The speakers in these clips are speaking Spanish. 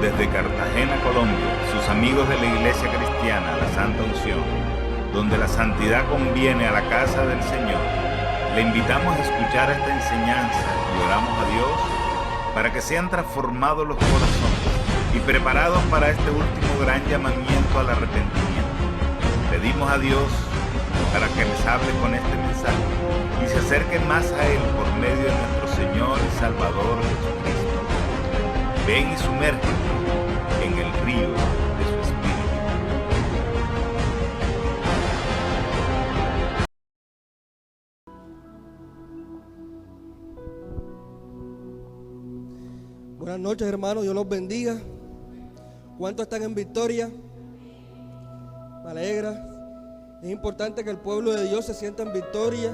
Desde Cartagena, Colombia, sus amigos de la Iglesia Cristiana, la Santa Unción, donde la santidad conviene a la casa del Señor, le invitamos a escuchar esta enseñanza y oramos a Dios para que sean transformados los corazones y preparados para este último gran llamamiento al arrepentimiento. Pedimos a Dios para que les hable con este mensaje y se acerquen más a Él por medio de nuestro Señor y Salvador Jesucristo. Ven y sumérgete en el río de su Espíritu. Buenas noches, hermanos, Dios los bendiga. ¿Cuántos están en victoria? Me alegra. Es importante que el pueblo de Dios se sienta en victoria,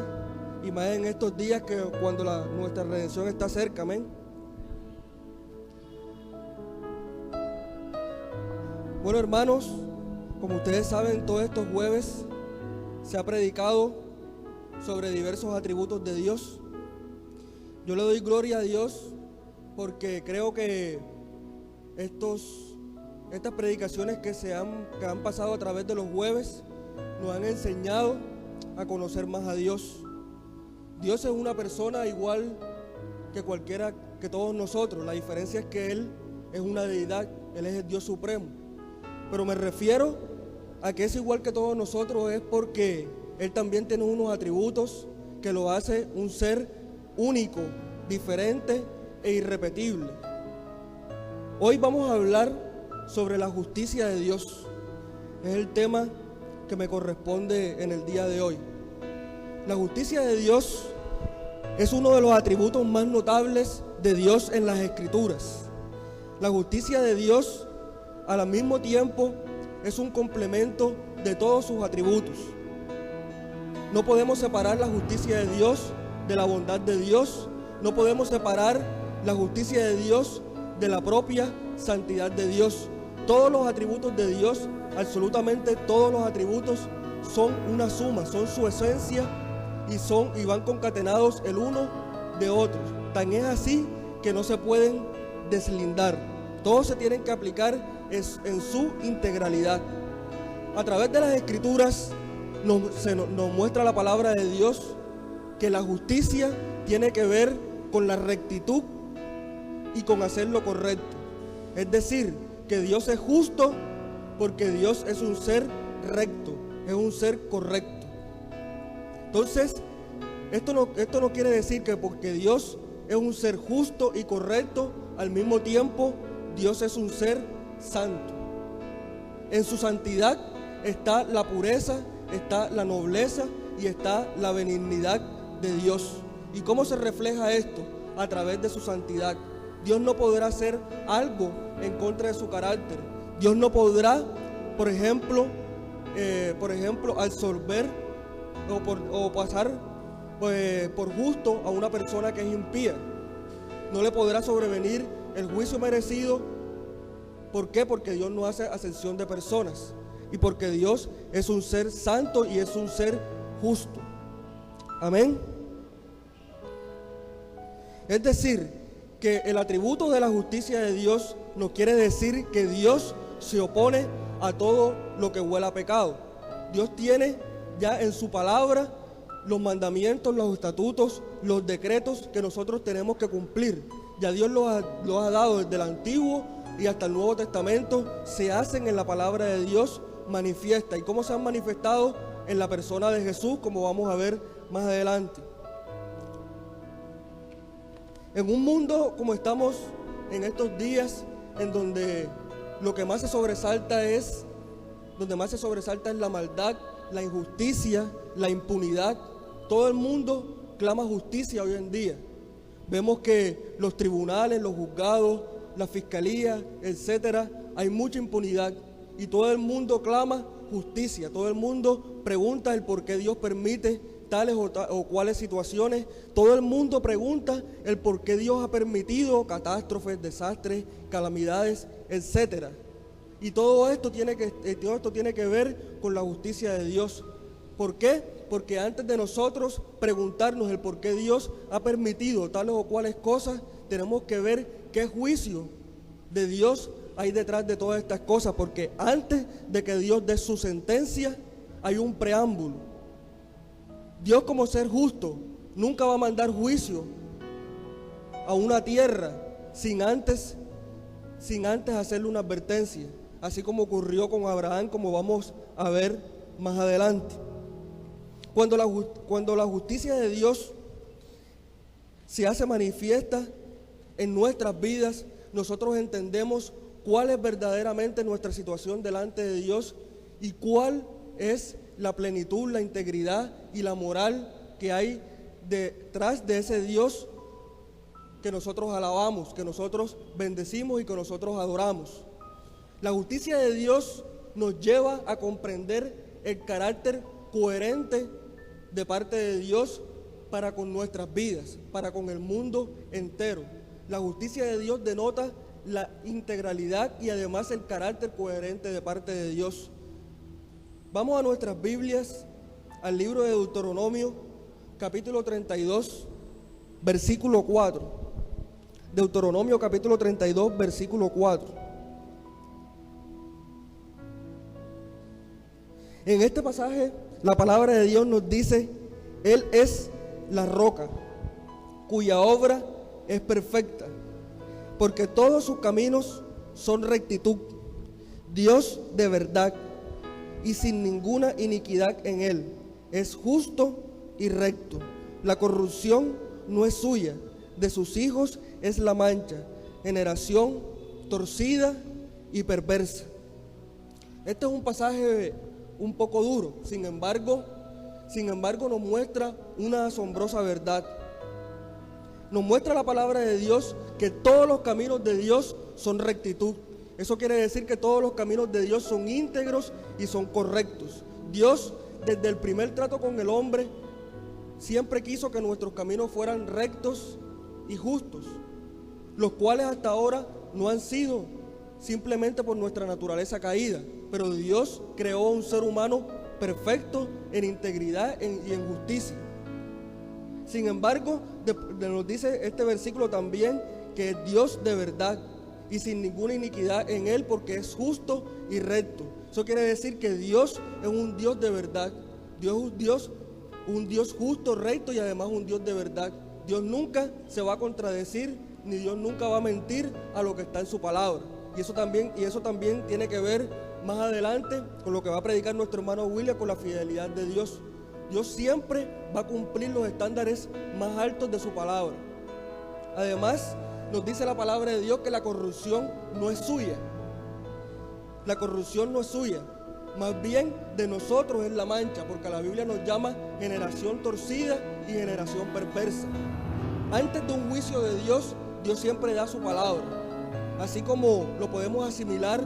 y más en estos días que cuando nuestra redención está cerca, amén. Bueno, hermanos, como ustedes saben, todos estos jueves se ha predicado sobre diversos atributos de Dios. Yo le doy gloria a Dios porque creo que estas predicaciones que han pasado a través de los jueves nos han enseñado a conocer más a Dios. Dios es una persona igual que cualquiera, que todos nosotros. La diferencia es que Él es una deidad, Él es el Dios supremo. Pero me refiero a que es igual que todos nosotros es porque Él también tiene unos atributos que lo hace un ser único, diferente e irrepetible. Hoy vamos a hablar sobre la justicia de Dios. Es el tema que me corresponde en el día de hoy. La justicia de Dios es uno de los atributos más notables de Dios en las Escrituras. La justicia de Dios, al mismo tiempo, es un complemento de todos sus atributos. No podemos separar la justicia de Dios de la bondad de Dios. No podemos separar la justicia de Dios de la propia santidad de Dios. Todos los atributos de Dios, absolutamente todos los atributos, son una suma, son su esencia y van concatenados el uno de otro. Tan es así que no se pueden deslindar. Todos se tienen que aplicar en su integralidad. A través de las Escrituras nos muestra la palabra de Dios que la justicia tiene que ver con la rectitud y con hacer lo correcto. Es decir, que Dios es justo porque Dios es un ser recto, es un ser correcto. Entonces, esto no quiere decir que porque Dios es un ser justo y correcto, al mismo tiempo Dios es un ser santo. En su santidad está la pureza, está la nobleza y está la benignidad de Dios. ¿Y cómo se refleja esto? A través de su santidad. Dios no podrá hacer algo en contra de su carácter. Dios no podrá, por ejemplo, absolver o pasar por justo a una persona que es impía. No le podrá sobrevenir el juicio merecido. ¿Por qué? Porque Dios no hace acepción de personas y porque Dios es un ser santo y es un ser justo. Amén. Es decir, que el atributo de la justicia de Dios no quiere decir que Dios se opone a todo lo que huela a pecado. Dios tiene ya en su palabra los mandamientos, los estatutos, los decretos que nosotros tenemos que cumplir. Ya Dios los ha dado desde el Antiguo y hasta el Nuevo Testamento. Se hacen en la palabra de Dios manifiesta. ¿Y cómo se han manifestado? En la persona de Jesús, como vamos a ver más adelante. En un mundo como estamos en estos días, en donde lo que más se sobresalta es la maldad, la injusticia, la impunidad. Todo el mundo clama justicia hoy en día. Vemos que los tribunales, los juzgados, la fiscalía, etcétera, hay mucha impunidad y todo el mundo clama justicia. Todo el mundo pregunta el por qué Dios permite tales o cuales situaciones. Todo el mundo pregunta el por qué Dios ha permitido catástrofes, desastres, calamidades, etcétera. Y todo esto tiene que ver con la justicia de Dios. ¿Por qué? Porque antes de nosotros preguntarnos el por qué Dios ha permitido tales o cuales cosas, tenemos que ver qué juicio de Dios hay detrás de todas estas cosas, porque antes de que Dios dé su sentencia, hay un preámbulo. Dios, como ser justo, nunca va a mandar juicio a una tierra sin antes hacerle una advertencia, así como ocurrió con Abraham, como vamos a ver más adelante. Cuando la justicia de Dios se hace manifiesta en nuestras vidas, nosotros entendemos cuál es verdaderamente nuestra situación delante de Dios y cuál es la plenitud, la integridad y la moral que hay detrás de ese Dios que nosotros alabamos, que nosotros bendecimos y que nosotros adoramos. La justicia de Dios nos lleva a comprender el carácter coherente de parte de Dios para con nuestras vidas, para con el mundo entero. La justicia de Dios denota la integralidad y además el carácter coherente de parte de Dios. Vamos a nuestras Biblias, al libro de Deuteronomio, capítulo 32, versículo 4. Deuteronomio capítulo 32, versículo 4. En este pasaje, la palabra de Dios nos dice: Él es la roca, cuya obra es perfecta, porque todos sus caminos son rectitud, Dios de verdad, y sin ninguna iniquidad en Él. Es justo y recto. La corrupción no es suya, de sus hijos es la mancha, generación torcida y perversa. Este es un pasaje un poco duro, sin embargo nos muestra una asombrosa verdad. Nos muestra la palabra de Dios que todos los caminos de Dios son rectitud. Eso quiere decir que todos los caminos de Dios son íntegros y son correctos. Dios, desde el primer trato con el hombre, siempre quiso que nuestros caminos fueran rectos y justos, los cuales hasta ahora no han sido, simplemente por nuestra naturaleza caída. Pero Dios creó a un ser humano perfecto en integridad y en justicia. Sin embargo, nos dice este versículo también que es Dios de verdad y sin ninguna iniquidad en Él, porque es justo y recto. Eso quiere decir que Dios es un Dios de verdad. Dios es un Dios justo, recto y además un Dios de verdad. Dios nunca se va a contradecir, ni Dios nunca va a mentir a lo que está en su palabra. Y eso también tiene que ver más adelante con lo que va a predicar nuestro hermano William, con la fidelidad de Dios. Dios siempre va a cumplir los estándares más altos de su palabra. Además, nos dice la palabra de Dios que la corrupción no es suya. La corrupción no es suya, más bien de nosotros es la mancha, porque la Biblia nos llama generación torcida y generación perversa. Antes de un juicio de Dios, Dios siempre da su palabra, así como lo podemos asimilar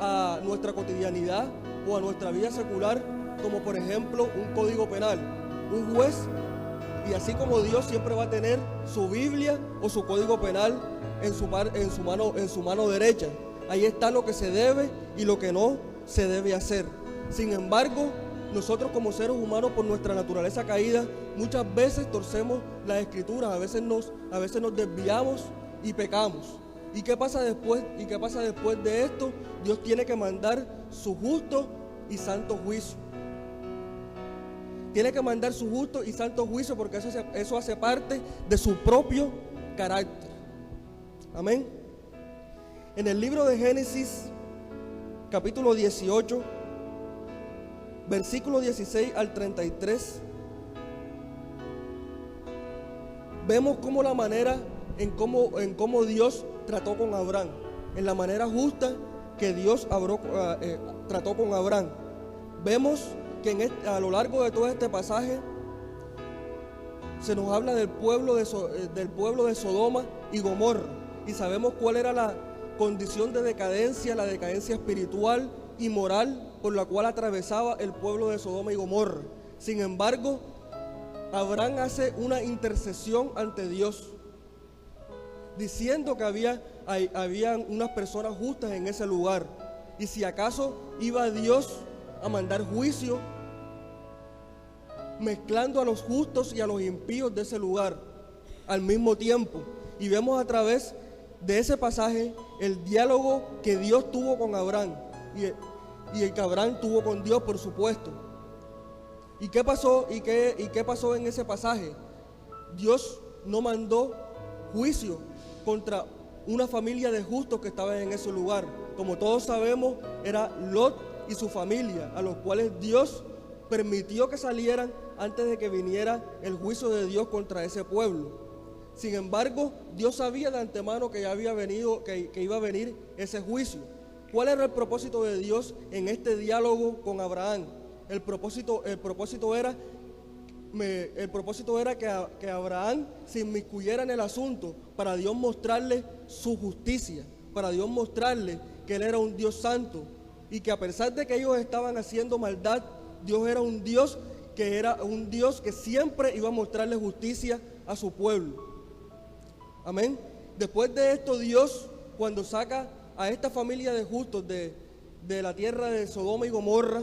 a nuestra cotidianidad o a nuestra vida secular, como por ejemplo un código penal, un juez, y así como Dios siempre va a tener su Biblia o su código penal en su mano derecha. Ahí está lo que se debe y lo que no se debe hacer. Sin embargo, nosotros como seres humanos, por nuestra naturaleza caída, muchas veces torcemos las escrituras, a veces nos desviamos y pecamos. ¿Y qué pasa después de esto? Dios tiene que mandar su justo y santo juicio. Tiene que mandar su justo y santo juicio, porque eso hace parte de su propio carácter. Amén. En el libro de Génesis, capítulo 18, versículo 16 al 33, vemos cómo la manera en cómo Dios trató con Abraham, en la manera justa que Dios trató con Abraham. Vemos que a lo largo de todo este pasaje se nos habla del pueblo de Sodoma y Gomorra, y sabemos cuál era la condición de decadencia, la decadencia espiritual y moral por la cual atravesaba el pueblo de Sodoma y Gomorra. Sin embargo, Abraham hace una intercesión ante Dios, diciendo que habían unas personas justas en ese lugar, y si acaso iba Dios a mandar juicio, mezclando a los justos y a los impíos de ese lugar al mismo tiempo. Y vemos a través de ese pasaje el diálogo que Dios tuvo con Abraham y el que Abraham tuvo con Dios, por supuesto. ¿Y qué pasó? ¿Y qué pasó en ese pasaje? Dios no mandó juicio contra una familia de justos que estaban en ese lugar. Como todos sabemos, era Lot y su familia, a los cuales Dios permitió que salieran antes de que viniera el juicio de Dios contra ese pueblo. Sin embargo, Dios sabía de antemano que ya había venido, que iba a venir ese juicio. ¿Cuál era el propósito de Dios en este diálogo con Abraham? El propósito era que Abraham se inmiscuyera en el asunto para Dios mostrarle su justicia, para Dios mostrarle que Él era un Dios santo y que a pesar de que ellos estaban haciendo maldad, Dios era un Dios que siempre iba a mostrarle justicia a su pueblo. Amén. Después de esto, Dios, cuando saca a esta familia de justos de la tierra de Sodoma y Gomorra,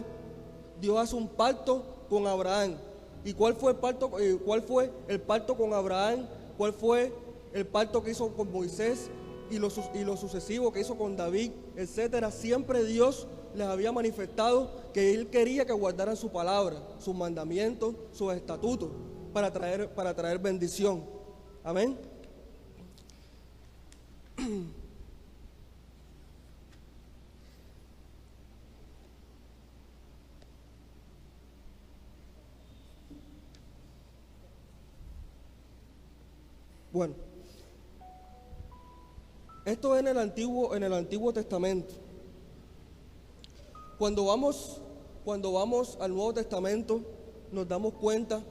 Dios hace un pacto con Abraham. ¿Y cuál fue el pacto con Abraham? ¿Cuál fue el pacto que hizo con Moisés y lo sucesivo que hizo con David, etcétera? Siempre Dios les había manifestado que Él quería que guardaran su palabra, sus mandamientos, sus estatutos, para traer bendición. Amén. Bueno, esto es en el Antiguo Testamento. Cuando vamos al Nuevo Testamento, nos damos cuenta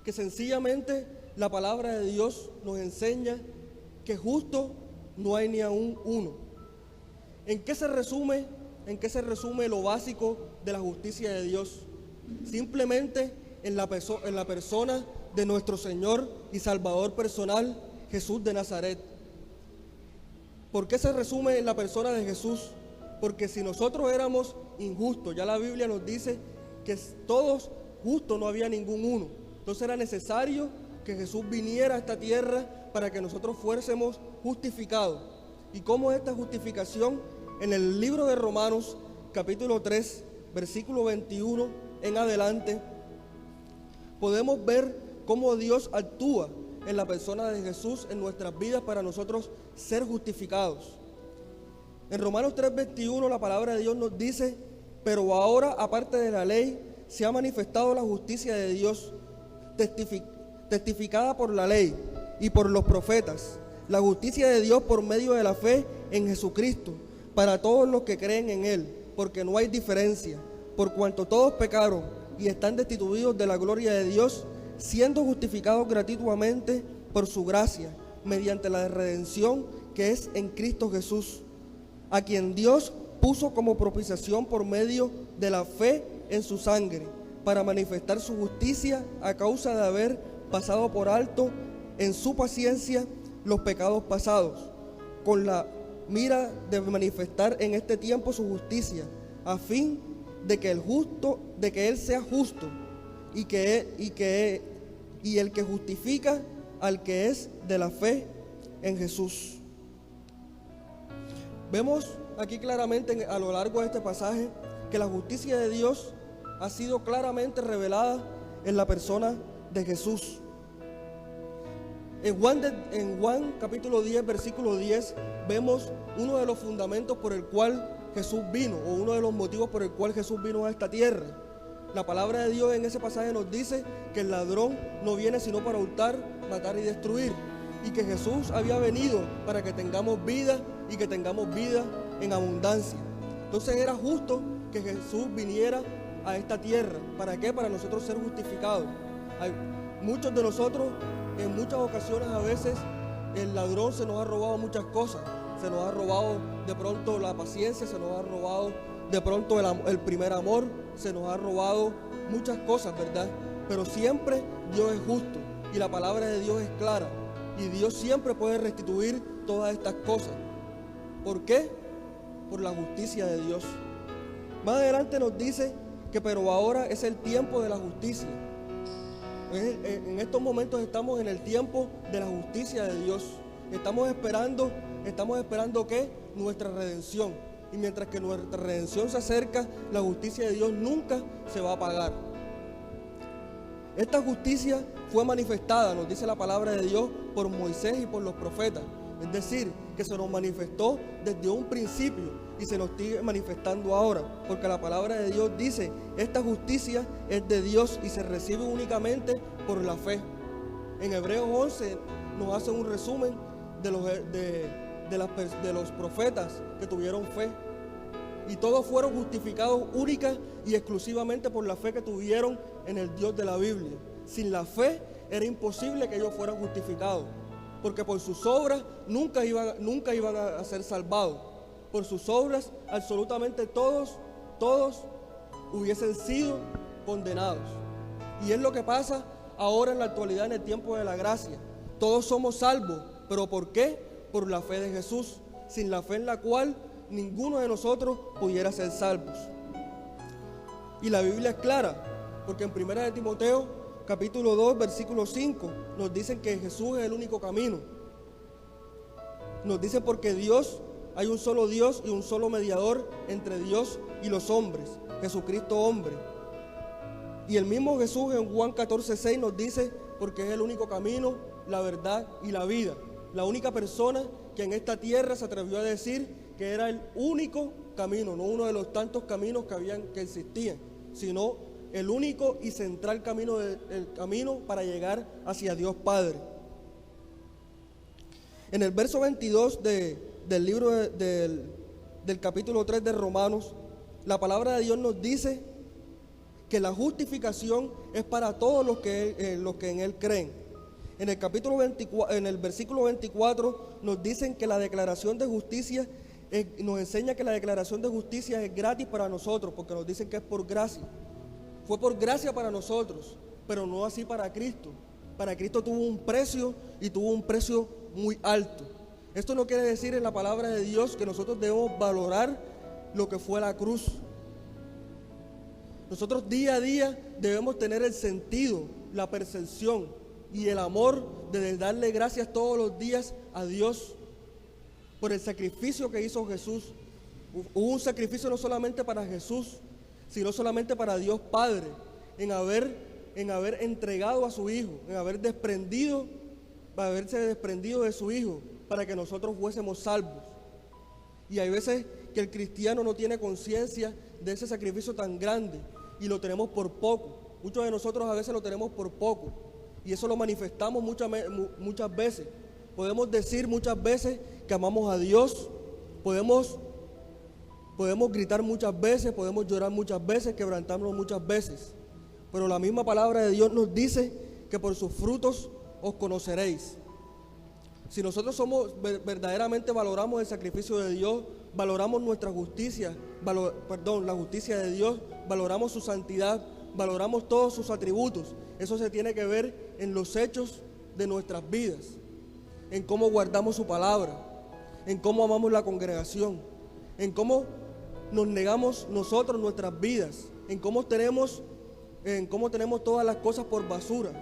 que sencillamente la palabra de Dios nos enseña que justo no hay ni aún uno. ¿En qué se resume lo básico de la justicia de Dios? Simplemente en la persona de nuestro Señor y Salvador personal, Jesús de Nazaret. ¿Por qué se resume en la persona de Jesús? Porque si nosotros éramos injustos, ya la Biblia nos dice que todos justos, no había ningún uno. Entonces era necesario que Jesús viniera a esta tierra para que nosotros fuésemos justificados. ¿Y cómo es esta justificación? En el libro de Romanos, capítulo 3, versículo 21 en adelante, podemos ver cómo Dios actúa en la persona de Jesús en nuestras vidas para nosotros ser justificados. En Romanos 3:21 la palabra de Dios nos dice: pero ahora, aparte de la ley, se ha manifestado la justicia de Dios, testificada por la ley y por los profetas, la justicia de Dios por medio de la fe en Jesucristo, para todos los que creen en Él, porque no hay diferencia, por cuanto todos pecaron y están destituidos de la gloria de Dios, siendo justificados gratuitamente por su gracia, mediante la redención que es en Cristo Jesús, a quien Dios puso como propiciación por medio de la fe en su sangre, para manifestar su justicia a causa de haber pasado por alto en su paciencia los pecados pasados, con la mira de manifestar en este tiempo su justicia, a fin de que Él sea justo y el que justifica al que es de la fe en Jesús. Vemos aquí claramente a lo largo de este pasaje que la justicia de Dios ha sido claramente revelada en la persona de Jesús. En Juan capítulo 10, versículo 10, vemos uno de los fundamentos por el cual Jesús vino, o uno de los motivos por el cual Jesús vino a esta tierra. La palabra de Dios en ese pasaje nos dice que el ladrón no viene sino para hurtar, matar y destruir, y que Jesús había venido para que tengamos vida y que tengamos vida en abundancia. Entonces era justo que Jesús viniera a esta tierra. ¿Para qué? Para nosotros ser justificados. Muchos de nosotros, en muchas ocasiones, a veces el ladrón se nos ha robado muchas cosas. Se nos ha robado de pronto la paciencia, se nos ha robado de pronto el primer amor, se nos ha robado muchas cosas, ¿verdad? Pero siempre Dios es justo y la palabra de Dios es clara, y Dios siempre puede restituir todas estas cosas. ¿Por qué? Por la justicia de Dios. Más adelante nos dice que pero ahora es el tiempo de la justicia. En estos momentos estamos en el tiempo de la justicia de Dios. Estamos esperando ¿qué? Nuestra redención. Y mientras que nuestra redención se acerca, la justicia de Dios nunca se va a pagar. Esta justicia fue manifestada, nos dice la palabra de Dios, por Moisés y por los profetas. Es decir, que se nos manifestó desde un principio y se nos sigue manifestando ahora. Porque la palabra de Dios dice, esta justicia es de Dios y se recibe únicamente por la fe. En Hebreos 11 nos hace un resumen de los profetas que tuvieron fe. Y todos fueron justificados única y exclusivamente por la fe que tuvieron en el Dios de la Biblia. Sin la fe era imposible que ellos fueran justificados, porque por sus obras nunca iban a ser salvados. Por sus obras absolutamente todos hubiesen sido condenados. Y es lo que pasa ahora en la actualidad, en el tiempo de la gracia. Todos somos salvos, pero ¿por qué? Por la fe de Jesús, sin la fe en la cual ninguno de nosotros pudiera ser salvos. Y la Biblia es clara, porque en 1 de Timoteo, capítulo 2, versículo 5, nos dicen que Jesús es el único camino. Nos dice porque hay un solo Dios y un solo mediador entre Dios y los hombres, Jesucristo hombre. Y el mismo Jesús en Juan 14:6 nos dice porque es el único camino, la verdad y la vida. La única persona que en esta tierra se atrevió a decir que era el único camino, no uno de los tantos caminos que existían, sino el único y central camino, el camino para llegar hacia Dios Padre. En el verso 22 del libro del capítulo 3 de Romanos, la palabra de Dios nos dice que la justificación es para todos los que en Él creen. En el capítulo 24, en el versículo 24 nos dicen que la declaración de justicia nos enseña que la declaración de justicia es gratis para nosotros, porque nos dicen que es por gracia. Fue por gracia para nosotros, pero no así para Cristo. Para Cristo tuvo un precio y tuvo un precio muy alto. Esto no quiere decir en la palabra de Dios que nosotros debemos valorar lo que fue la cruz. Nosotros día a día debemos tener el sentido, la percepción y el amor de darle gracias todos los días a Dios por el sacrificio que hizo Jesús. Hubo un sacrificio no solamente para Jesús, sino solamente para Dios Padre, en haber entregado a su Hijo, en haberse desprendido de su Hijo para que nosotros fuésemos salvos. Y hay veces que el cristiano no tiene conciencia de ese sacrificio tan grande y lo tenemos por poco. Muchos de nosotros a veces lo tenemos por poco y eso lo manifestamos muchas veces. Podemos decir muchas veces que amamos a Dios, podemos gritar muchas veces, podemos llorar muchas veces, quebrantarnos muchas veces, pero la misma palabra de Dios nos dice que por sus frutos os conoceréis. Si nosotros verdaderamente valoramos el sacrificio de Dios, valoramos nuestra justicia, la justicia de Dios, valoramos su santidad, valoramos todos sus atributos, eso se tiene que ver en los hechos de nuestras vidas, en cómo guardamos su palabra, en cómo amamos la congregación, en cómo nos negamos nosotros nuestras vidas, en cómo tenemos todas las cosas por basura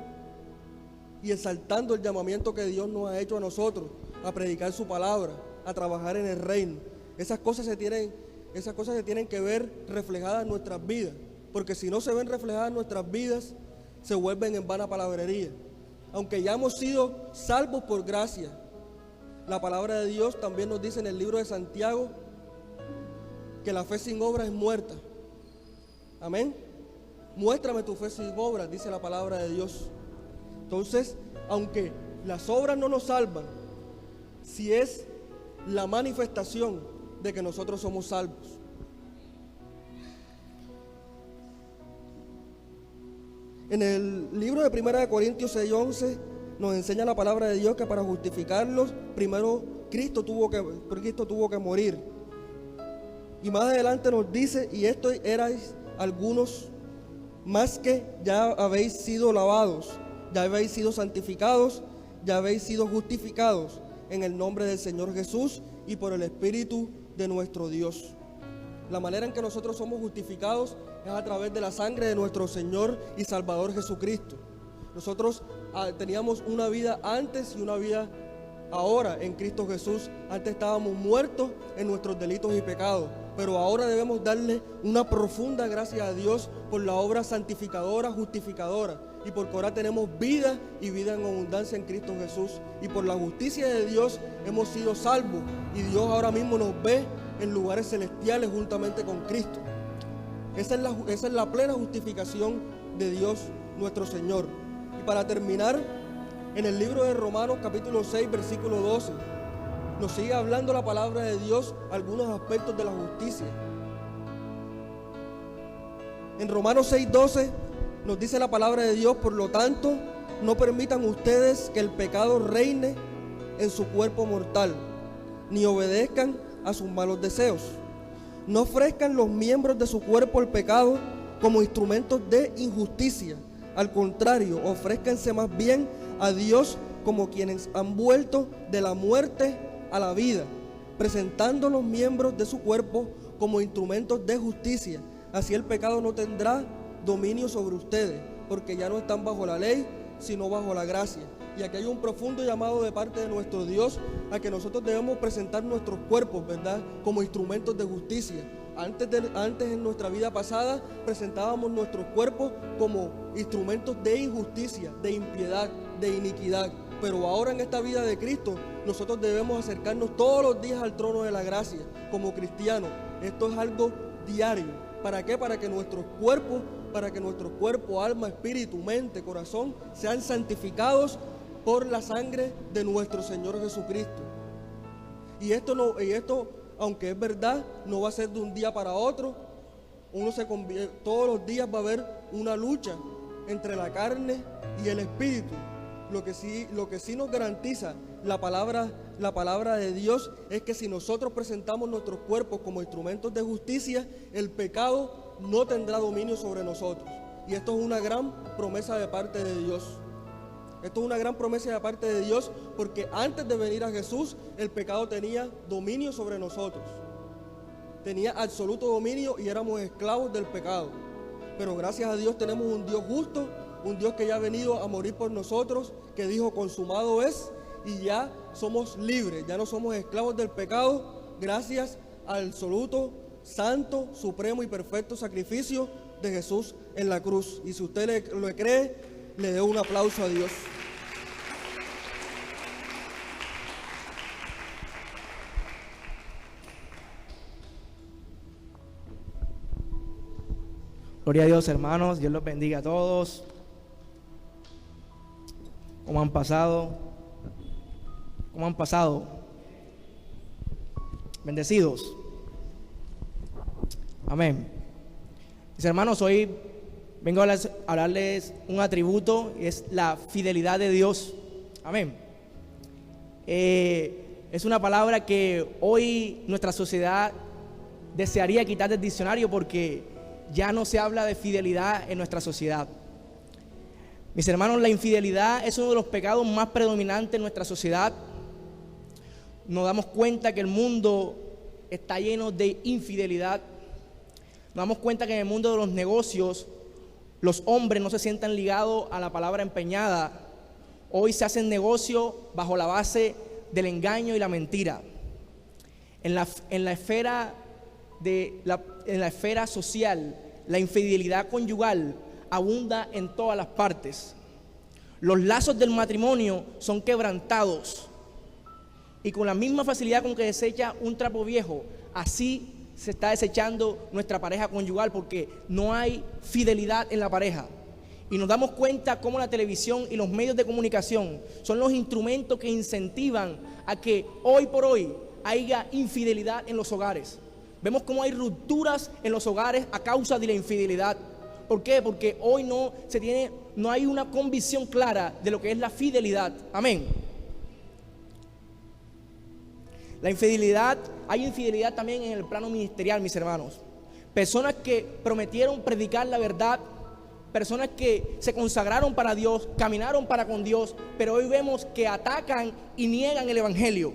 y exaltando el llamamiento que Dios nos ha hecho a nosotros a predicar su palabra, a trabajar en el reino. Esas cosas se tienen que ver reflejadas en nuestras vidas, porque si no se ven reflejadas en nuestras vidas, se vuelven en vana palabrería. Aunque ya hemos sido salvos por gracia, la palabra de Dios también nos dice en el libro de Santiago que la fe sin obras es muerta. Amén. Muéstrame tu fe sin obras, dice la palabra de Dios. Entonces, aunque las obras no nos salvan, si es la manifestación de que nosotros somos salvos. En el libro de 1 Corintios 6:11 nos enseña la palabra de Dios que para justificarlos, primero Cristo tuvo que morir. Y más adelante nos dice, y esto erais algunos más que ya habéis sido lavados, ya habéis sido santificados, ya habéis sido justificados en el nombre del Señor Jesús y por el Espíritu de nuestro Dios. La manera en que nosotros somos justificados es a través de la sangre de nuestro Señor y Salvador Jesucristo. Nosotros teníamos una vida antes y una vida ahora en Cristo Jesús. Antes estábamos muertos en nuestros delitos y pecados, pero ahora debemos darle una profunda gracia a Dios por la obra santificadora, justificadora, y porque ahora tenemos vida y vida en abundancia en Cristo Jesús, y por la justicia de Dios hemos sido salvos, y Dios ahora mismo nos ve en lugares celestiales juntamente con Cristo. Esa es la plena justificación de Dios nuestro Señor. Y para terminar, en el libro de Romanos capítulo 6 versículo 12 nos sigue hablando la palabra de Dios algunos aspectos de la justicia. En Romanos 6:12 nos dice la palabra de Dios: por lo tanto, no permitan ustedes que el pecado reine en su cuerpo mortal, ni obedezcan a sus malos deseos. No ofrezcan los miembros de su cuerpo al pecado como instrumentos de injusticia. Al contrario, ofrézcanse más bien a Dios como quienes han vuelto de la muerte a la vida, presentando los miembros de su cuerpo como instrumentos de justicia. Así el pecado no tendrá dominio sobre ustedes, porque ya no están bajo la ley, sino bajo la gracia. Y aquí hay un profundo llamado de parte de nuestro Dios a que nosotros debemos presentar nuestros cuerpos, ¿verdad?, como instrumentos de justicia. Antes en nuestra vida pasada presentábamos nuestros cuerpos como instrumentos de injusticia, de impiedad, de iniquidad. Pero ahora en esta vida de Cristo nosotros debemos acercarnos todos los días al trono de la gracia como cristianos. Esto es algo diario. ¿Para qué? Para que nuestros cuerpos, alma, espíritu, mente, corazón sean santificados por la sangre de nuestro Señor Jesucristo. Y esto, aunque es verdad, no va a ser de un día para otro. Todos los días va a haber una lucha entre la carne y el espíritu. Lo que sí nos garantiza la palabra de Dios es que si nosotros presentamos nuestros cuerpos como instrumentos de justicia, el pecado no tendrá dominio sobre nosotros. Y esto es una gran promesa de parte de Dios. Esto es una gran promesa de parte de Dios, porque antes de venir a Jesús, el pecado tenía dominio sobre nosotros. Tenía absoluto dominio y éramos esclavos del pecado. Pero gracias a Dios tenemos un Dios justo, un Dios que ya ha venido a morir por nosotros, que dijo: consumado es, y ya somos libres, ya no somos esclavos del pecado, gracias al absoluto, santo, supremo y perfecto sacrificio de Jesús en la cruz. Y si usted lo cree, le dé un aplauso a Dios. Gloria a Dios, hermanos. Dios los bendiga a todos. ¿Cómo han pasado? ¿Cómo han pasado? Bendecidos. Amén. Mis hermanos, hoy vengo a hablarles un atributo, y es la fidelidad de Dios. Amén. Es una palabra que hoy nuestra sociedad desearía quitar del diccionario, porque ya no se habla de fidelidad en nuestra sociedad. Mis hermanos, la infidelidad es uno de los pecados más predominantes en nuestra sociedad. Nos damos cuenta que el mundo está lleno de infidelidad. Nos damos cuenta que en el mundo de los negocios los hombres no se sientan ligados a la palabra empeñada. Hoy se hacen negocios bajo la base del engaño y la mentira. En la esfera social, la infidelidad conyugal abunda en todas las partes. Los lazos del matrimonio son quebrantados, y con la misma facilidad con que desecha un trapo viejo, así se está desechando nuestra pareja conyugal, porque no hay fidelidad en la pareja. Y nos damos cuenta cómo la televisión y los medios de comunicación son los instrumentos que incentivan a que hoy por hoy haya infidelidad en los hogares. Vemos cómo hay rupturas en los hogares a causa de la infidelidad. ¿Por qué? Porque hoy no hay una convicción clara de lo que es la fidelidad. Amén. Hay infidelidad también en el plano ministerial, mis hermanos. Personas que prometieron predicar la verdad, personas que se consagraron para Dios, caminaron para con Dios, pero hoy vemos que atacan y niegan el evangelio.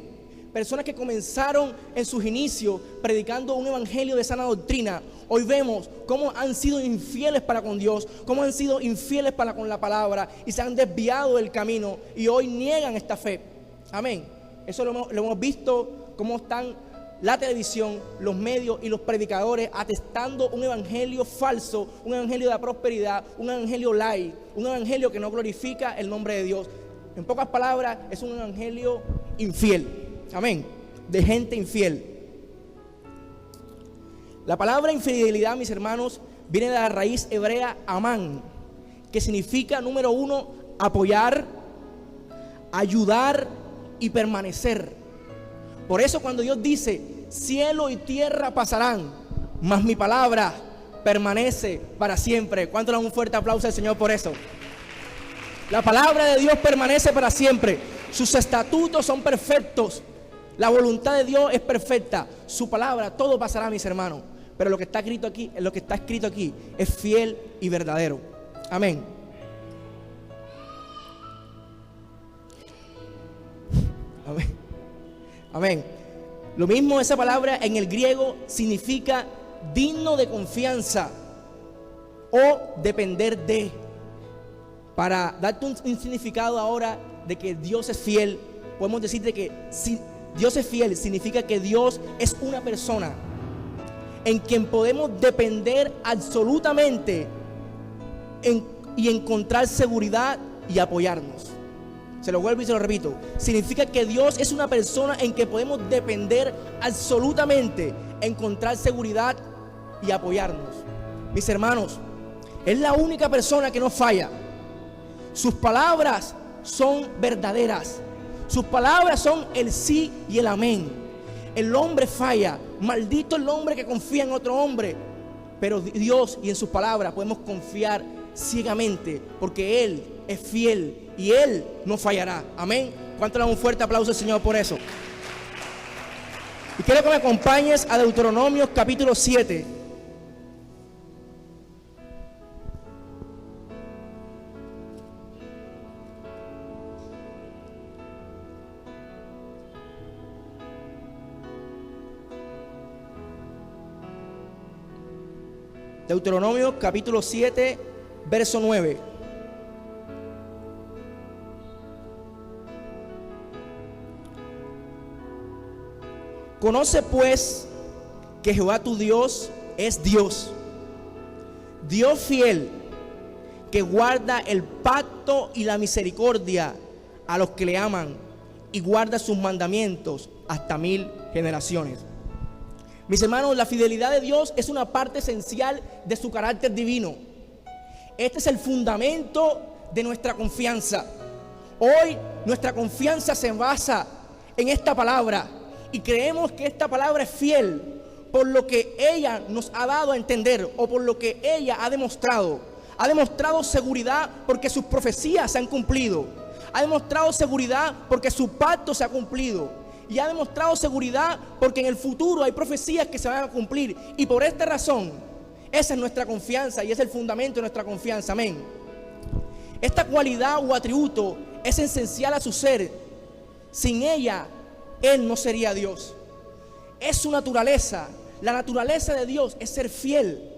Personas que comenzaron en sus inicios predicando un evangelio de sana doctrina, hoy vemos cómo han sido infieles para con Dios, cómo han sido infieles para con la palabra, y se han desviado del camino y hoy niegan esta fe. Amén. Eso lo hemos visto, cómo están la televisión, los medios y los predicadores atestando un evangelio falso, un evangelio de la prosperidad, un evangelio light, un evangelio que no glorifica el nombre de Dios. En pocas palabras, es un evangelio infiel. Amén. De gente infiel. La palabra infidelidad, mis hermanos, viene de la raíz hebrea amán, que significa, número 1, apoyar, ayudar y permanecer. Por eso cuando Dios dice, cielo y tierra pasarán, mas mi palabra permanece para siempre. ¿Cuánto le dan un fuerte aplauso al Señor por eso? La palabra de Dios permanece para siempre. Sus estatutos son perfectos. La voluntad de Dios es perfecta. Su palabra, todo pasará, mis hermanos. Pero lo que está escrito aquí, es fiel y verdadero. Amén. Amén. Amén. Lo mismo, esa palabra en el griego significa digno de confianza o depender de. Para darte un significado ahora de que Dios es fiel, podemos decirte que si Dios es fiel, significa que Dios es una persona en quien podemos depender absolutamente y encontrar seguridad y apoyarnos. Se lo vuelvo y se lo repito. Significa que Dios es una persona en que podemos depender absolutamente, encontrar seguridad y apoyarnos. Mis hermanos, es la única persona que no falla. Sus palabras son verdaderas. Sus palabras son el sí y el amén. El hombre falla. Maldito el hombre que confía en otro hombre. Pero Dios y en sus palabras podemos confiar ciegamente, porque Él es fiel y Él no fallará. Amén. ¿Cuánto le dan un fuerte aplauso al Señor por eso? Y quiero que me acompañes a Deuteronomio capítulo 7. Deuteronomio capítulo 7, verso 9. Conoce pues que Jehová tu Dios es Dios, Dios fiel, que guarda el pacto y la misericordia a los que le aman y guarda sus mandamientos hasta 1000 generaciones. Mis hermanos, la fidelidad de Dios es una parte esencial de su carácter divino. Este es el fundamento de nuestra confianza. Hoy nuestra confianza se basa en esta palabra y creemos que esta palabra es fiel por lo que ella nos ha dado a entender o por lo que ella ha demostrado. Ha demostrado seguridad porque sus profecías se han cumplido. Ha demostrado seguridad porque su pacto se ha cumplido. Y ha demostrado seguridad porque en el futuro hay profecías que se van a cumplir. Y por esta razón, esa es nuestra confianza y es el fundamento de nuestra confianza. Amén. Esta cualidad o atributo es esencial a su ser. Sin ella, Él no sería Dios. Es su naturaleza. La naturaleza de Dios es ser fiel.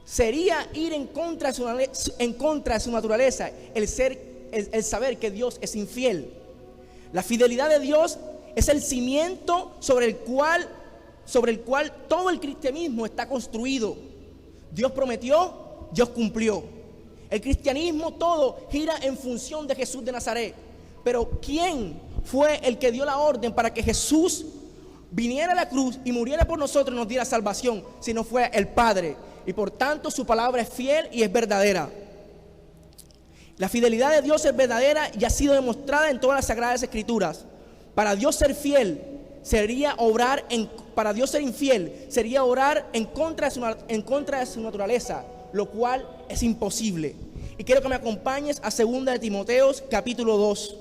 Sería ir en contra de su naturaleza el saber que Dios es infiel. La fidelidad de Dios es el cimiento sobre el cual todo el cristianismo está construido. Dios prometió, Dios cumplió. El cristianismo todo gira en función de Jesús de Nazaret. Pero ¿quién fue el que dio la orden para que Jesús viniera a la cruz y muriera por nosotros y nos diera salvación? Si no fue el Padre. Y por tanto su palabra es fiel y es verdadera. La fidelidad de Dios es verdadera y ha sido demostrada en todas las Sagradas Escrituras. Para Dios ser fiel para Dios ser infiel sería orar en contra de su naturaleza, lo cual es imposible. Y quiero que me acompañes a 2 de Timoteo capítulo 2.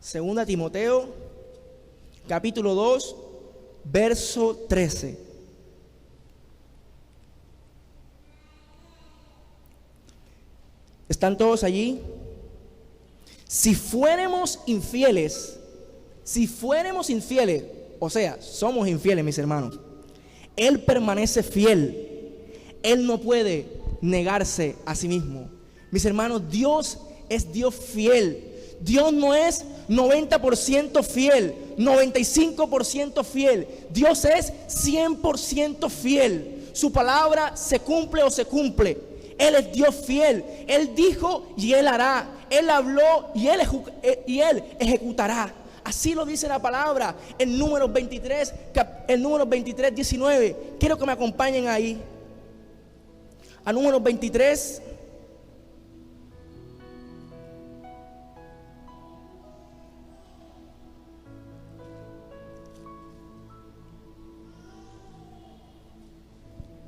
Segunda Timoteo capítulo 2, verso 13. ¿Están todos allí? Si fuéramos infieles, o sea, somos infieles, mis hermanos, Él permanece fiel. Él no puede negarse a sí mismo. Mis hermanos, Dios es Dios fiel. Dios no es 90% fiel, 95% fiel. Dios es 100% fiel. Su palabra se cumple o se cumple. Él es Dios fiel. Él dijo y Él hará. Él habló y Él ejecutará. Así lo dice la palabra en Números 23, 19. Quiero que me acompañen ahí. A Números 23.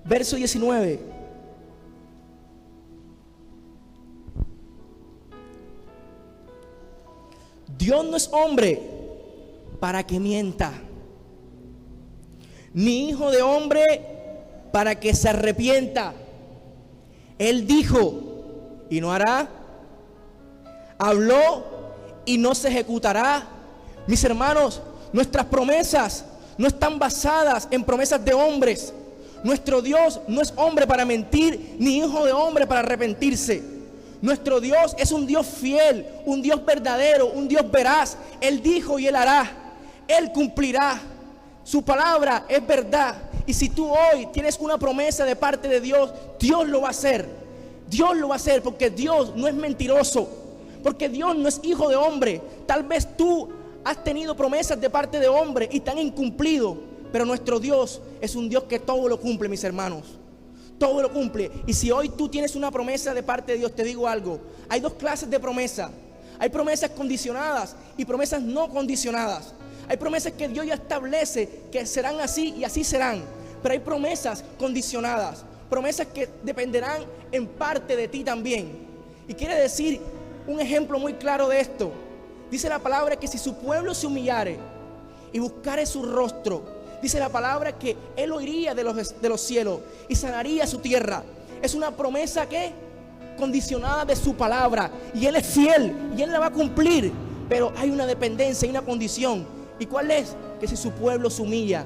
Verso 19. Dios no es hombre para que mienta, ni hijo de hombre para que se arrepienta. Él dijo y no hará, habló y no se ejecutará. Mis hermanos, nuestras promesas no están basadas en promesas de hombres. Nuestro Dios no es hombre para mentir, ni hijo de hombre para arrepentirse. Nuestro Dios es un Dios fiel, un Dios verdadero, un Dios veraz. Él dijo y Él hará. Él cumplirá. Su palabra es verdad. Y si tú hoy tienes una promesa de parte de Dios, Dios lo va a hacer. Dios lo va a hacer porque Dios no es mentiroso. Porque Dios no es hijo de hombre. Tal vez tú has tenido promesas de parte de hombre y te han incumplido. Pero nuestro Dios es un Dios que todo lo cumple, mis hermanos. Todo lo cumple. Y si hoy tú tienes una promesa de parte de Dios, te digo algo. Hay dos clases de promesa. Hay promesas condicionadas y promesas no condicionadas. Hay promesas que Dios ya establece que serán así y así serán. Pero hay promesas condicionadas. Promesas que dependerán en parte de ti también. Y quiere decir un ejemplo muy claro de esto. Dice la palabra que si su pueblo se humillare y buscare su rostro, dice la palabra que Él oiría de los cielos y sanaría su tierra. Es una promesa que condicionada de su palabra. Y Él es fiel y Él la va a cumplir. Pero hay una dependencia y una condición. ¿Y cuál es? Que si su pueblo se humilla.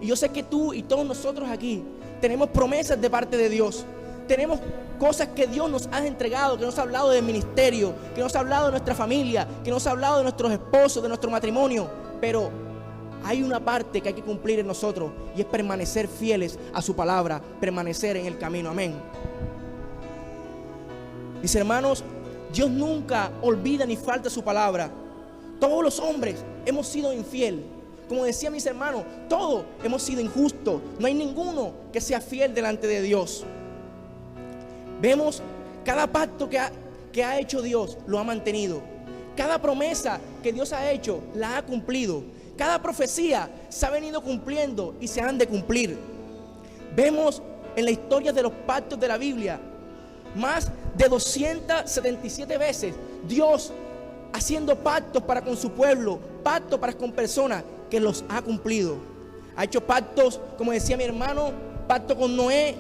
Y yo sé que tú y todos nosotros aquí tenemos promesas de parte de Dios. Tenemos cosas que Dios nos ha entregado, que nos ha hablado del ministerio, que nos ha hablado de nuestra familia, que nos ha hablado de nuestros esposos, de nuestro matrimonio. Pero hay una parte que hay que cumplir en nosotros y es permanecer fieles a su palabra, permanecer en el camino. Amén. Mis hermanos, Dios nunca olvida ni falta su palabra. Todos los hombres hemos sido infieles. Como decía mis hermanos, todos hemos sido injustos. No hay ninguno que sea fiel delante de Dios. Vemos cada pacto que ha hecho Dios, lo ha mantenido. Cada promesa que Dios ha hecho, la ha cumplido. Cada profecía se ha venido cumpliendo y se han de cumplir. Vemos en la historia de los pactos de la Biblia más de 277 veces Dios haciendo pactos para con su pueblo, pactos para con personas que los ha cumplido. Ha hecho pactos, como decía mi hermano, pacto con Noé,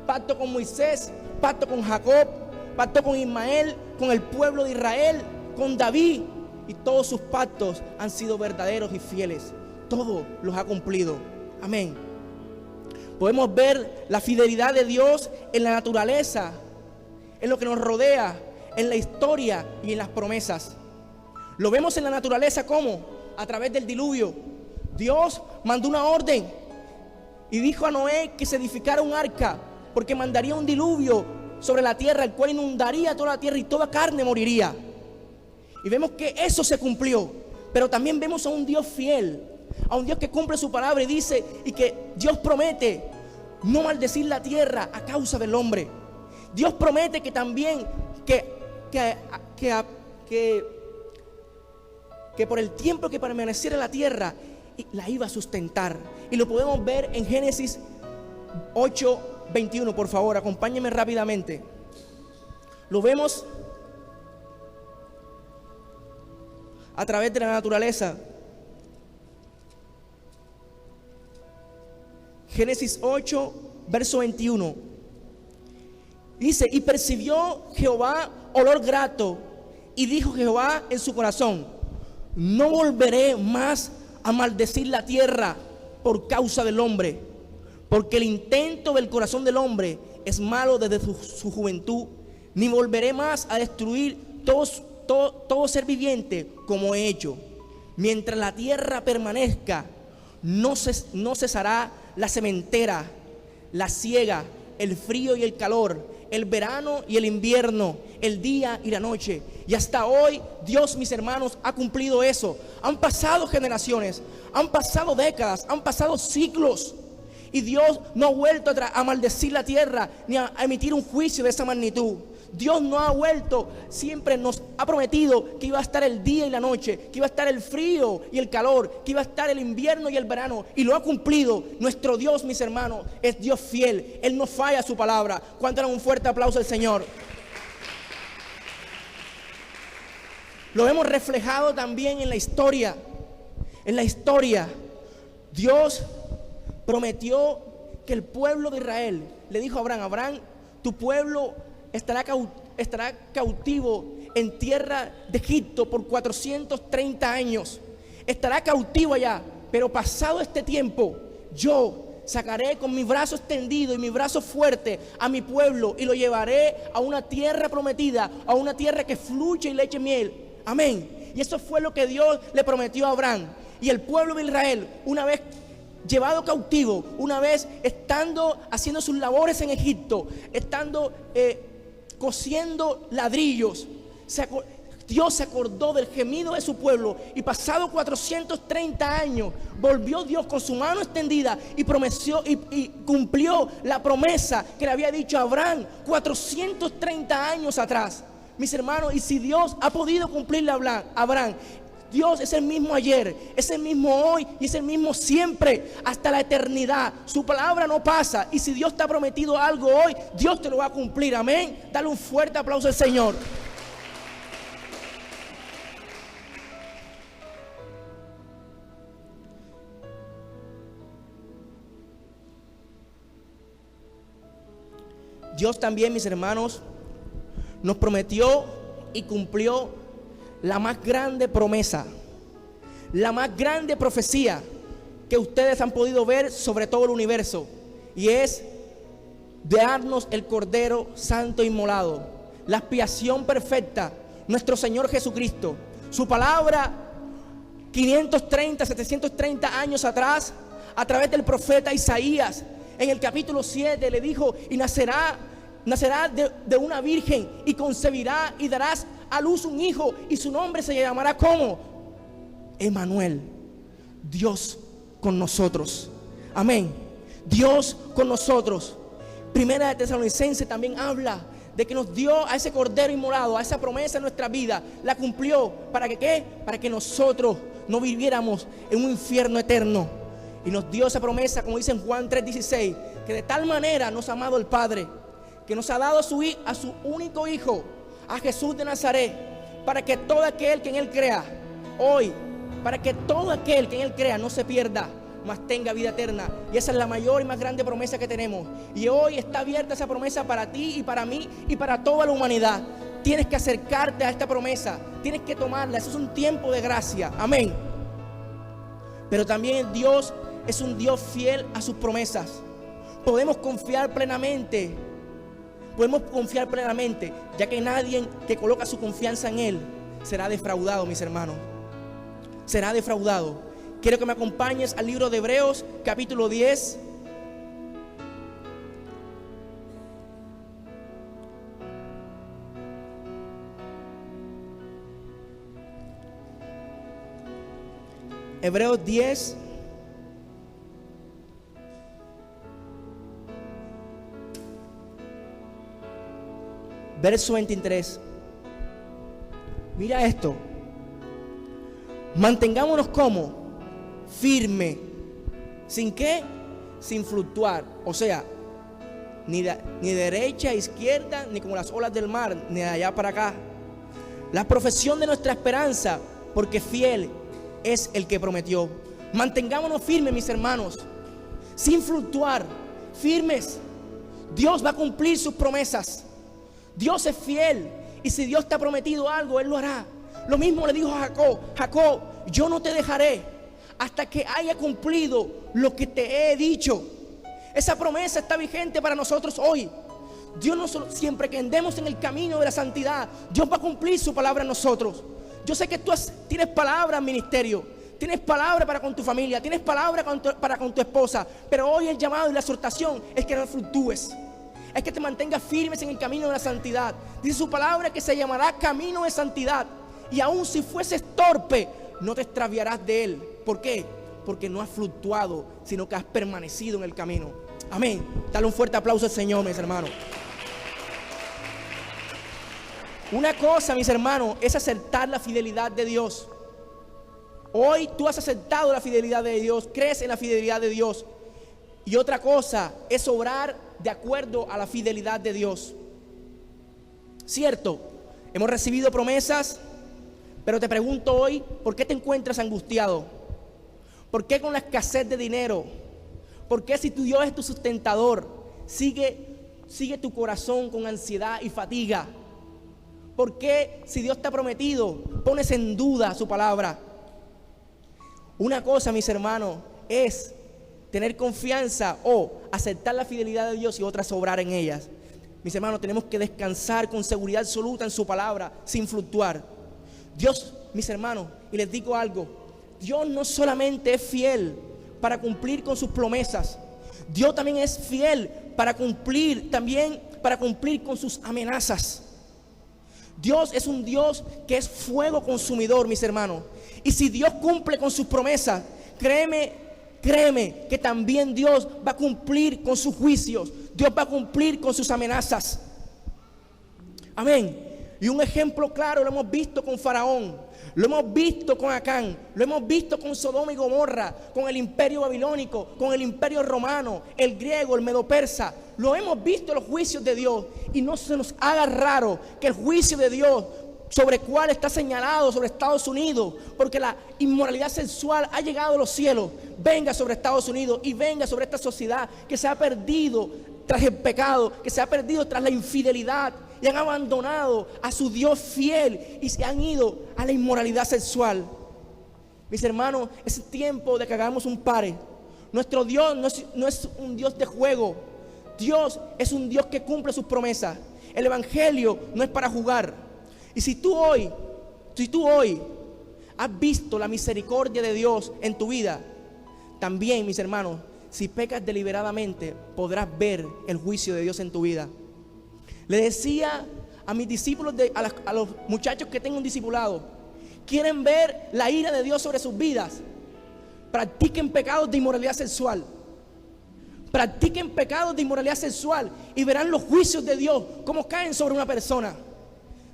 pacto con Moisés, pacto con Jacob, pacto con Ismael, con el pueblo de Israel, con David. Y todos sus pactos han sido verdaderos y fieles. Todos los ha cumplido. Amén. Podemos ver la fidelidad de Dios en la naturaleza, en lo que nos rodea, en la historia y en las promesas. Lo vemos en la naturaleza como a través del diluvio. Dios mandó una orden y dijo a Noé que se edificara un arca, porque mandaría un diluvio sobre la tierra, el cual inundaría toda la tierra y toda carne moriría. Y vemos que eso se cumplió. Pero también vemos a un Dios fiel, a un Dios que cumple su palabra y dice, y que Dios promete no maldecir la tierra a causa del hombre. Dios promete que también que por el tiempo que permaneciera la tierra la iba a sustentar. Y lo podemos ver en Génesis 8:21. Por favor, acompáñenme rápidamente. Lo vemos a través de la naturaleza. Génesis 8, verso 21. Dice, y percibió Jehová olor grato, y dijo Jehová en su corazón, no volveré más a maldecir la tierra por causa del hombre, porque el intento del corazón del hombre es malo desde su juventud, ni volveré más a destruir todo ser viviente como he hecho. Mientras la tierra permanezca, no cesará la sementera, la siega, el frío y el calor, el verano y el invierno, el día y la noche. Y hasta hoy Dios, mis hermanos, ha cumplido eso. Han pasado generaciones, han pasado décadas, han pasado siglos, y Dios no ha vuelto a maldecir la tierra ni a emitir un juicio de esa magnitud. Dios no ha vuelto, siempre nos ha prometido que iba a estar el día y la noche, que iba a estar el frío y el calor, que iba a estar el invierno y el verano, y lo ha cumplido. Nuestro Dios, mis hermanos, es Dios fiel. Él no falla a su palabra. ¿Cuánto dan un fuerte aplauso al Señor? Lo vemos reflejado también en la historia. En la historia, Dios prometió que el pueblo de Israel, le dijo a Abraham: Abraham, tu pueblo estará cautivo en tierra de Egipto por 430 años. Estará cautivo allá, pero pasado este tiempo, yo sacaré con mi brazo extendido y mi brazo fuerte a mi pueblo y lo llevaré a una tierra prometida, a una tierra que fluye y leche y miel. Amén. Y eso fue lo que Dios le prometió a Abraham. Y el pueblo de Israel, una vez llevado cautivo, una vez estando haciendo sus labores en Egipto, estando cosiendo ladrillos, Dios se acordó del gemido de su pueblo, y pasado 430 años volvió Dios con su mano extendida y prometió y cumplió la promesa que le había dicho a Abraham 430 años atrás. Mis hermanos, y si Dios ha podido cumplirle a Abraham, Dios es el mismo ayer, es el mismo hoy y es el mismo siempre hasta la eternidad. Su palabra no pasa, y si Dios te ha prometido algo hoy, Dios te lo va a cumplir. Amén. Dale un fuerte aplauso al Señor. Dios también, mis hermanos, nos prometió y cumplió la más grande promesa, la más grande profecía que ustedes han podido ver sobre todo el universo, y es de darnos el Cordero Santo inmolado, la expiación perfecta, nuestro Señor Jesucristo. Su palabra 730 años atrás, a través del profeta Isaías, en el capítulo 7 le dijo: y nacerá de una virgen, y concebirá y darás a luz un hijo, y su nombre se llamará como Emmanuel, Dios con nosotros. Amén. Dios con nosotros. Primera de Tesalonicenses también habla de que nos dio a ese Cordero inmolado, a esa promesa en nuestra vida. La cumplió. ¿Para que qué? Para que nosotros no viviéramos en un infierno eterno. Y nos dio esa promesa, como dice en Juan 3:16, que de tal manera nos ha amado el Padre, que nos ha dado a su único Hijo, a Jesús de Nazaret, para que todo aquel que en Él crea, hoy, para que todo aquel que en Él crea no se pierda, mas tenga vida eterna. Y esa es la mayor y más grande promesa que tenemos. Y hoy está abierta esa promesa para ti y para mí y para toda la humanidad. Tienes que acercarte a esta promesa, tienes que tomarla. Eso es un tiempo de gracia. Amén. Pero también Dios es un Dios fiel a sus promesas. Podemos confiar plenamente, ya que nadie que coloca su confianza en Él será defraudado, mis hermanos. Será defraudado. Quiero que me acompañes al libro de Hebreos, capítulo 10. Hebreos 10. Verso 23. Mira esto. Mantengámonos como firme. ¿Sin qué? Sin fluctuar. O sea, ni derecha, izquierda, ni como las olas del mar, ni de allá para acá. La profesión de nuestra esperanza, porque fiel es el que prometió. Mantengámonos firmes, mis hermanos, sin fluctuar, firmes. Dios va a cumplir sus promesas. Dios es fiel, y si Dios te ha prometido algo, Él lo hará. Lo mismo le dijo a Jacob: Jacob, yo no te dejaré hasta que haya cumplido lo que te he dicho. Esa promesa está vigente para nosotros hoy. Dios no solo, siempre que andemos en el camino de la santidad, Dios va a cumplir su palabra en nosotros. Yo sé que tú tienes palabra en ministerio, tienes palabra para con tu familia, tienes palabra para con tu esposa, pero hoy el llamado y la exhortación es que no fluctúes, es que te mantengas firmes en el camino de la santidad. Dice su palabra que se llamará camino de santidad, y aun si fueses torpe, no te extraviarás de él. ¿Por qué? Porque no has fluctuado, sino que has permanecido en el camino. Amén. Dale un fuerte aplauso al Señor, mis hermanos. Una cosa, mis hermanos, es aceptar la fidelidad de Dios. Hoy tú has aceptado la fidelidad de Dios, crees en la fidelidad de Dios. Y otra cosa es obrar de acuerdo a la fidelidad de Dios. Cierto, hemos recibido promesas, pero te pregunto hoy, ¿por qué te encuentras angustiado? ¿Por qué con la escasez de dinero? ¿Por qué si tu Dios es tu sustentador, sigue tu corazón con ansiedad y fatiga? ¿Por qué si Dios te ha prometido, pones en duda su palabra? Una cosa, mis hermanos, es tener confianza o aceptar la fidelidad de Dios, y otras obrar en ellas. Mis hermanos, tenemos que descansar con seguridad absoluta en su palabra, sin fluctuar. Dios, mis hermanos, y les digo algo, Dios no solamente es fiel para cumplir con sus promesas, Dios también es fiel para cumplir con sus amenazas. Dios es un Dios que es fuego consumidor, mis hermanos. Y si Dios cumple con sus promesas, créeme que también Dios va a cumplir con sus juicios. Dios va a cumplir con sus amenazas. Amén. Y un ejemplo claro lo hemos visto con Faraón, lo hemos visto con Acán, lo hemos visto con Sodoma y Gomorra, con el imperio babilónico, con el imperio romano, el griego, el medo-persa. Lo hemos visto en los juicios de Dios, y no se nos haga raro que el juicio de Dios sobre el cual está señalado sobre Estados Unidos, porque la inmoralidad sexual ha llegado a los cielos, venga sobre Estados Unidos y venga sobre esta sociedad que se ha perdido tras el pecado, que se ha perdido tras la infidelidad, y han abandonado a su Dios fiel y se han ido a la inmoralidad sexual. Mis hermanos, es tiempo de que hagamos un pare. Nuestro Dios no es un Dios de juego. Dios es un Dios que cumple sus promesas. El evangelio no es para jugar. Y si tú hoy has visto la misericordia de Dios en tu vida, también, mis hermanos, si pecas deliberadamente, podrás ver el juicio de Dios en tu vida. Le decía a mis discípulos, a los muchachos que tengo un discipulado, quieren ver la ira de Dios sobre sus vidas, practiquen pecados de inmoralidad sexual. Practiquen pecados de inmoralidad sexual y verán los juicios de Dios cómo caen sobre una persona.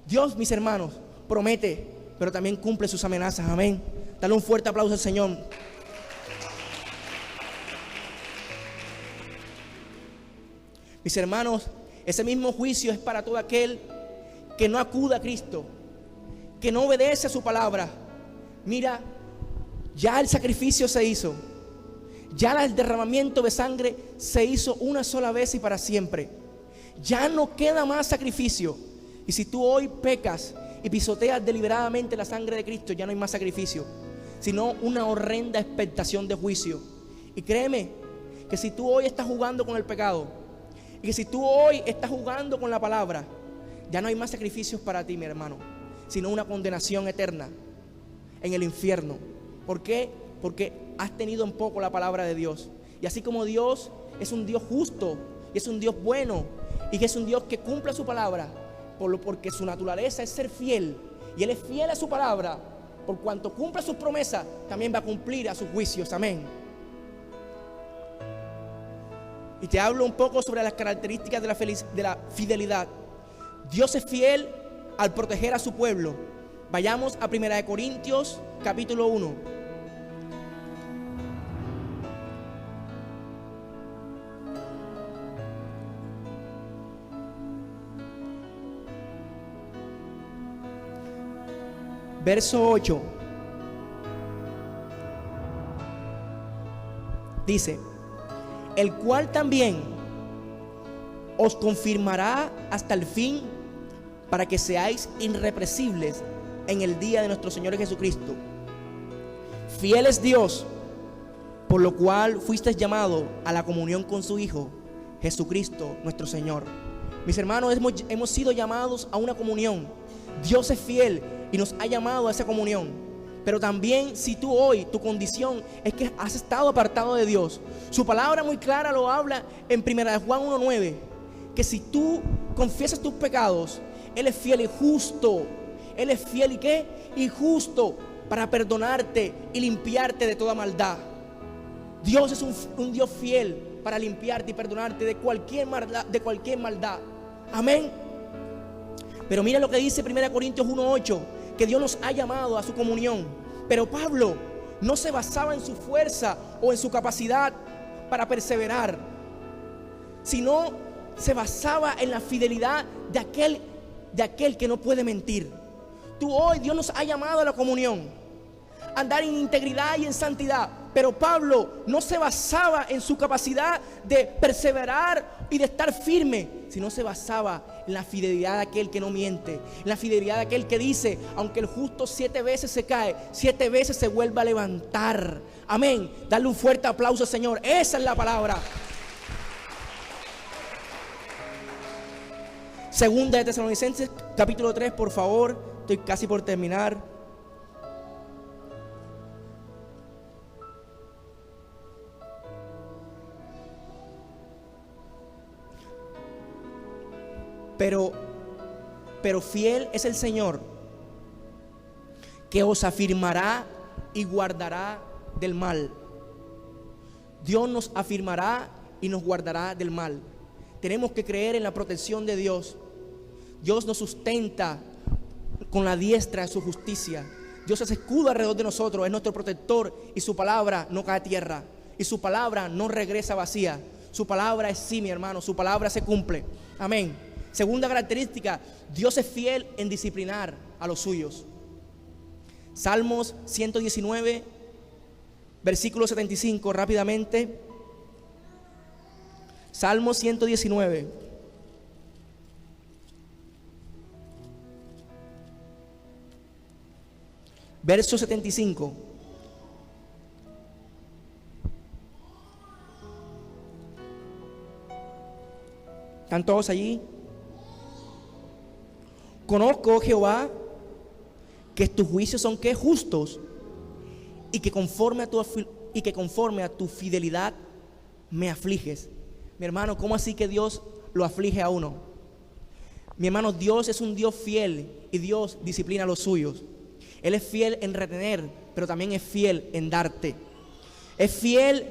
Dios, mis hermanos, promete, pero también cumple sus amenazas. Amén. Dale un fuerte aplauso al Señor. Mis hermanos, ese mismo juicio es para todo aquel que no acuda a Cristo, que no obedece a su palabra. Mira, ya el sacrificio se hizo, ya el derramamiento de sangre se hizo una sola vez y para siempre. Ya no queda más sacrificio. Y si tú hoy pecas y pisoteas deliberadamente la sangre de Cristo, ya no hay más sacrificio, sino una horrenda expectación de juicio. Y créeme que si tú hoy estás jugando con el pecado, y que si tú hoy estás jugando con la palabra, ya no hay más sacrificios para ti, mi hermano, sino una condenación eterna en el infierno. ¿Por qué? Porque has tenido en poco la palabra de Dios. Y así como Dios es un Dios justo, y es un Dios bueno, y que es un Dios que cumple su palabra, porque su naturaleza es ser fiel, y Él es fiel a su palabra, por cuanto cumple sus promesas, también va a cumplir a sus juicios. Amén. Y te hablo un poco sobre las características de la fidelidad. Dios es fiel al proteger a su pueblo. Vayamos a 1 Corintios capítulo 1. Verso 8. Dice: el cual también os confirmará hasta el fin, para que seáis irreprensibles en el día de nuestro Señor Jesucristo. Fiel es Dios, por lo cual fuisteis llamado a la comunión con su Hijo, Jesucristo nuestro Señor. Mis hermanos, hemos sido llamados a una comunión. Dios es fiel y nos ha llamado a esa comunión. Pero también si tú hoy, tu condición es que has estado apartado de Dios. Su palabra muy clara lo habla en 1 Juan 1:9, que si tú confiesas tus pecados, Él es fiel y justo. Él es fiel y ¿qué? Y justo para perdonarte y limpiarte de toda maldad. Dios es un Dios fiel para limpiarte y perdonarte de cualquier maldad. Amén. Pero mira lo que dice 1 Corintios 1:8, que Dios nos ha llamado a su comunión. Pero Pablo no se basaba en su fuerza o en su capacidad para perseverar, sino se basaba en la fidelidad de aquel que no puede mentir. Tú hoy, Dios nos ha llamado a la comunión, a andar en integridad y en santidad. Pero Pablo no se basaba en su capacidad de perseverar y de estar firme, sino se basaba en la fidelidad de aquel que no miente, en la fidelidad de aquel que dice: aunque el justo 7 veces se cae, 7 veces se vuelve a levantar. Amén. Dale un fuerte aplauso al Señor. Esa es la palabra. Segunda de Tesalonicenses, capítulo 3, por favor. Estoy casi por terminar. Pero fiel es el Señor, que os afirmará y guardará del mal. Dios nos afirmará y nos guardará del mal. Tenemos que creer en la protección de Dios. Dios nos sustenta con la diestra de su justicia. Dios es escudo alrededor de nosotros, es nuestro protector, y su palabra no cae a tierra, y su palabra no regresa vacía. Su palabra es sí, mi hermano, su palabra se cumple. Amén. Segunda característica, Dios es fiel en disciplinar a los suyos. Salmos 119, versículo 75, rápidamente. Salmos 119. Verso 75. ¿Están todos allí? Conozco, Jehová, que tus juicios son ¿qué? Justos, y que conforme a tu fidelidad me afliges. Mi hermano, ¿cómo así que Dios lo aflige a uno? Mi hermano, Dios es un Dios fiel y Dios disciplina a los suyos. Él es fiel en retener, pero también es fiel en darte. Es fiel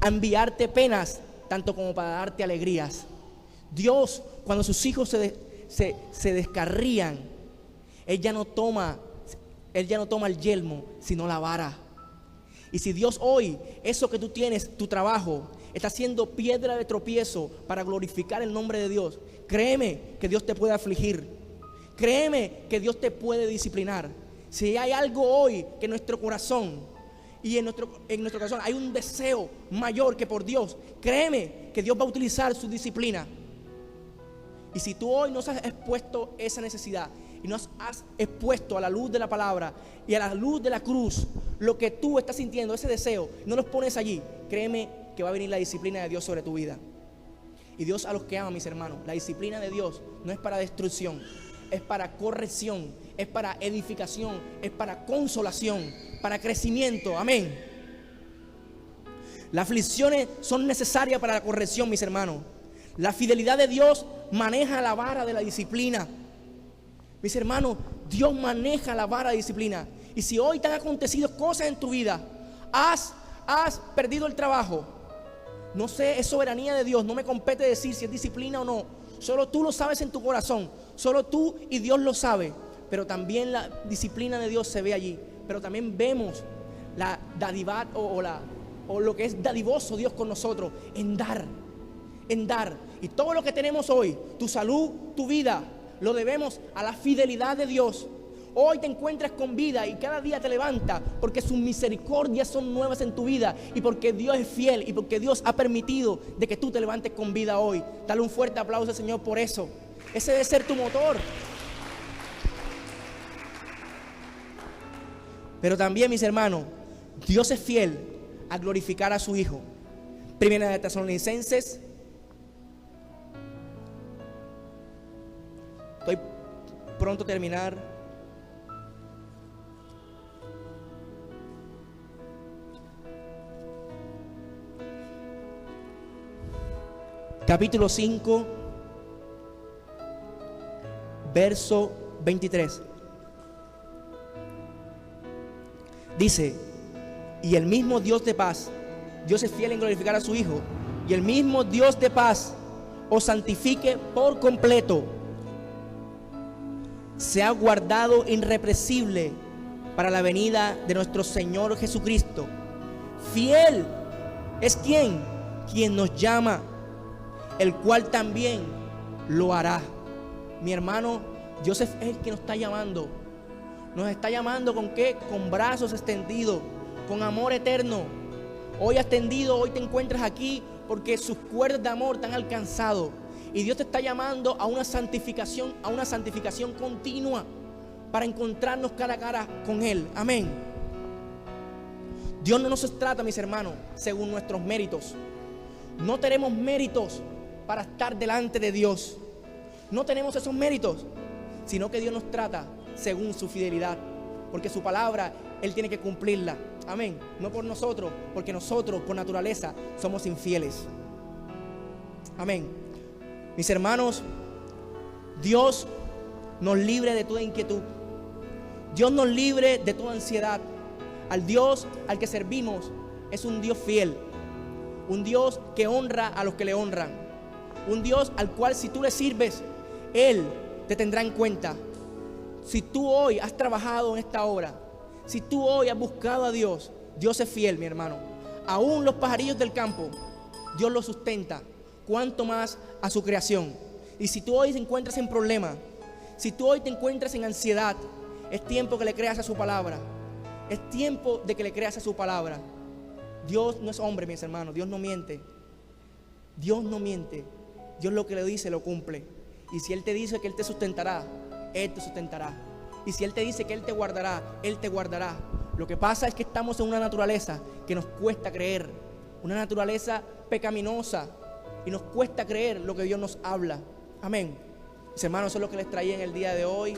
a enviarte penas, tanto como para darte alegrías. Dios, cuando sus hijos se descarrían, Él ya no toma el yelmo, sino la vara. Y si Dios hoy, eso que tú tienes, tu trabajo, está siendo piedra de tropiezo para glorificar el nombre de Dios, créeme que Dios te puede afligir. Créeme que Dios te puede disciplinar. Si hay algo hoy que en nuestro corazón y en nuestro corazón hay un deseo mayor que por Dios, créeme que Dios va a utilizar su disciplina. Y si tú hoy no has expuesto esa necesidad y no has expuesto a la luz de la palabra y a la luz de la cruz lo que tú estás sintiendo, ese deseo, no los pones allí, créeme que va a venir la disciplina de Dios sobre tu vida. Y Dios a los que ama, mis hermanos, la disciplina de Dios no es para destrucción, es para corrección, es para edificación, es para consolación, para crecimiento. Amén. Las aflicciones son necesarias para la corrección, mis hermanos. La fidelidad de Dios maneja la vara de la disciplina. Mis hermanos, Dios maneja la vara de disciplina. Y si hoy te han acontecido cosas en tu vida, has perdido el trabajo, no sé, es soberanía de Dios, no me compete decir si es disciplina o no. Solo tú lo sabes en tu corazón, solo tú y Dios lo sabe. Pero también la disciplina de Dios se ve allí. Pero también vemos la dadivad o lo que es dadivoso Dios con nosotros en dar. Y todo lo que tenemos hoy, tu salud, tu vida, lo debemos a la fidelidad de Dios. Hoy te encuentras con vida y cada día te levantas porque sus misericordias son nuevas en tu vida y porque Dios es fiel y porque Dios ha permitido de que tú te levantes con vida hoy. Dale un fuerte aplauso al Señor por eso. Ese debe ser tu motor. Pero también, mis hermanos, Dios es fiel a glorificar a su Hijo. Primera de Tesalonicenses Estoy pronto a terminar. Capítulo 5, verso 23. Dice: y el mismo Dios de paz, Dios es fiel en glorificar a su Hijo, y el mismo Dios de paz os santifique por completo, sea guardado irreprensible para la venida de nuestro Señor Jesucristo. Fiel es quien nos llama, el cual también lo hará. Mi hermano, Dios es el que nos está llamando. Nos está llamando ¿con qué? Con brazos extendidos, con amor eterno. Hoy has tendido, hoy te encuentras aquí porque sus cuerdas de amor te han alcanzado. Y Dios te está llamando a una santificación continua para encontrarnos cara a cara con Él. Amén. Dios no nos trata, mis hermanos, según nuestros méritos. No tenemos méritos para estar delante de Dios. No tenemos esos méritos, sino que Dios nos trata según su fidelidad, porque su palabra Él tiene que cumplirla. Amén. No por nosotros, porque nosotros por naturaleza somos infieles. Amén. Mis hermanos, Dios nos libre de toda inquietud. Dios nos libre de toda ansiedad. Al Dios al que servimos es un Dios fiel, un Dios que honra a los que le honran, un Dios al cual si tú le sirves, Él te tendrá en cuenta. Si tú hoy has trabajado en esta obra, si tú hoy has buscado a Dios, Dios es fiel, mi hermano. Aún los pajarillos del campo, Dios los sustenta. ¿Cuánto más a su creación? Y si tú hoy te encuentras en problemas, si tú hoy te encuentras en ansiedad, es tiempo que le creas a su palabra. Es tiempo de que le creas a su palabra. Dios no es hombre, mis hermanos. Dios no miente. Dios no miente. Dios lo que le dice lo cumple. Y si Él te dice que Él te sustentará, Él te sustentará. Y si Él te dice que Él te guardará, Él te guardará. Lo que pasa es que estamos en una naturaleza que nos cuesta creer. Una naturaleza pecaminosa. Y nos cuesta creer lo que Dios nos habla. Amén. Mis hermanos, eso es lo que les traía en el día de hoy.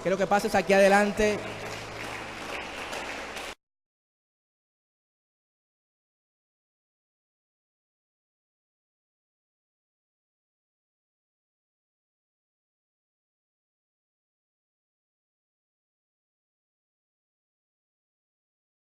Quiero que pases aquí adelante.